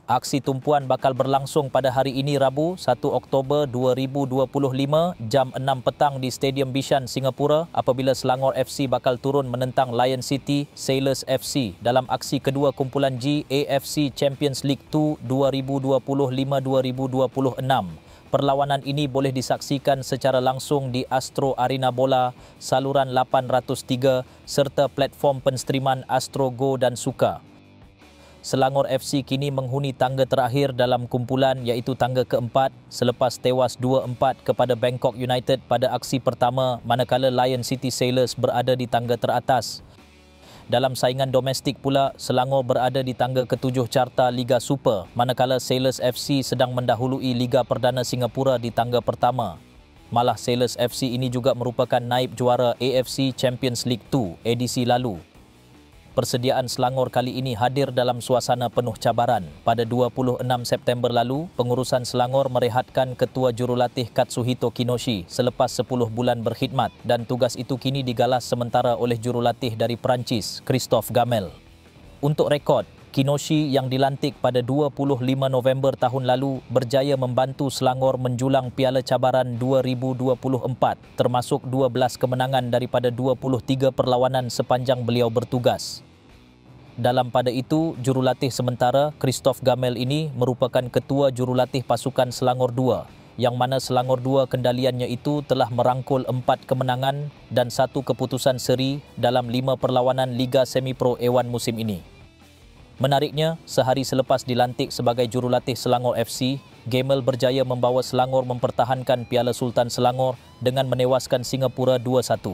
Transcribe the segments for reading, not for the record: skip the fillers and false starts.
Aksi tumpuan bakal berlangsung pada hari ini Rabu 1 Oktober 2025 jam 6 petang di Stadium Bishan, Singapura apabila Selangor FC bakal turun menentang Lion City Sailors FC dalam aksi kedua kumpulan G AFC Champions League 2 2025-2026. Perlawanan ini boleh disaksikan secara langsung di Astro Arena Bola, saluran 803 serta platform penstriman Astro Go dan Suka. Selangor FC kini menghuni tangga terakhir dalam kumpulan iaitu tangga keempat selepas tewas 2-4 kepada Bangkok United pada aksi pertama manakala Lion City Sailors berada di tangga teratas. Dalam saingan domestik pula, Selangor berada di tangga ketujuh carta Liga Super manakala Sailors FC sedang mendahului Liga Perdana Singapura di tangga pertama. Malah Sailors FC ini juga merupakan naib juara AFC Champions League 2 edisi lalu. Persediaan Selangor kali ini hadir dalam suasana penuh cabaran. Pada 26 September lalu, pengurusan Selangor merehatkan Ketua Jurulatih Katsuhito Kinoshi selepas 10 bulan berkhidmat dan tugas itu kini digalas sementara oleh jurulatih dari Perancis, Christophe Gamel. Untuk rekod, Kinoshi yang dilantik pada 25 November tahun lalu berjaya membantu Selangor menjulang Piala Cabaran 2024 termasuk 12 kemenangan daripada 23 perlawanan sepanjang beliau bertugas. Dalam pada itu, jurulatih sementara Christophe Gamel ini merupakan ketua jurulatih pasukan Selangor 2 yang mana Selangor 2 kendaliannya itu telah merangkul 4 kemenangan dan 1 keputusan seri dalam 5 perlawanan Liga Semi-Pro A1 musim ini. Menariknya, sehari selepas dilantik sebagai jurulatih Selangor FC, Gamel berjaya membawa Selangor mempertahankan Piala Sultan Selangor dengan menewaskan Singapura 2-1.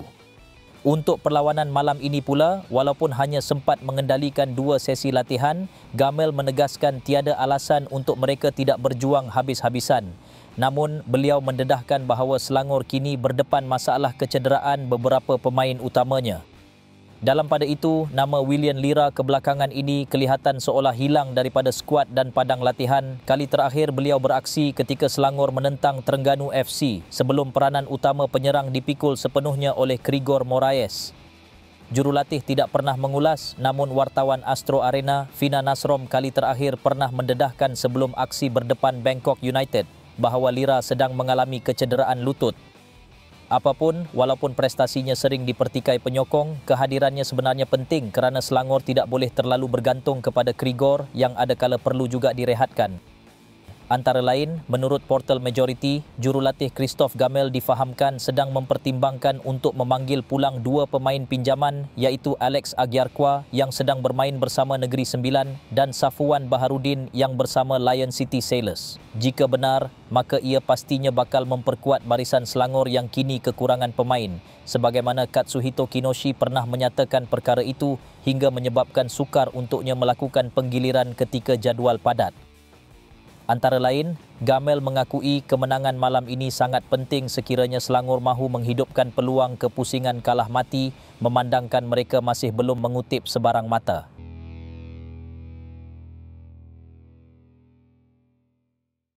Untuk perlawanan malam ini pula, walaupun hanya sempat mengendalikan 2 sesi latihan, Gamel menegaskan tiada alasan untuk mereka tidak berjuang habis-habisan. Namun, beliau mendedahkan bahawa Selangor kini berdepan masalah kecederaan beberapa pemain utamanya. Dalam pada itu, nama William Lira kebelakangan ini kelihatan seolah hilang daripada skuad dan padang latihan. Kali terakhir beliau beraksi ketika Selangor menentang Terengganu FC sebelum peranan utama penyerang dipikul sepenuhnya oleh Grigor Moraes. Jurulatih tidak pernah mengulas, namun wartawan Astro Arena, Fina Nasrom kali terakhir pernah mendedahkan sebelum aksi berdepan Bangkok United bahawa Lira sedang mengalami kecederaan lutut. Apapun, walaupun prestasinya sering dipertikai penyokong, kehadirannya sebenarnya penting kerana Selangor tidak boleh terlalu bergantung kepada Grigor yang adakala perlu juga direhatkan. Antara lain, menurut portal Majority, jurulatih Christophe Gamel difahamkan sedang mempertimbangkan untuk memanggil pulang 2 pemain pinjaman iaitu Alex Agyarkwa yang sedang bermain bersama Negeri Sembilan dan Safuwan Baharudin yang bersama Lion City Sailors. Jika benar, maka ia pastinya bakal memperkuat barisan Selangor yang kini kekurangan pemain, sebagaimana Katsuhito Kinoshi pernah menyatakan perkara itu hingga menyebabkan sukar untuknya melakukan penggiliran ketika jadual padat. Antara lain, Gamel mengakui kemenangan malam ini sangat penting sekiranya Selangor mahu menghidupkan peluang kepusingan kalah mati memandangkan mereka masih belum mengutip sebarang mata.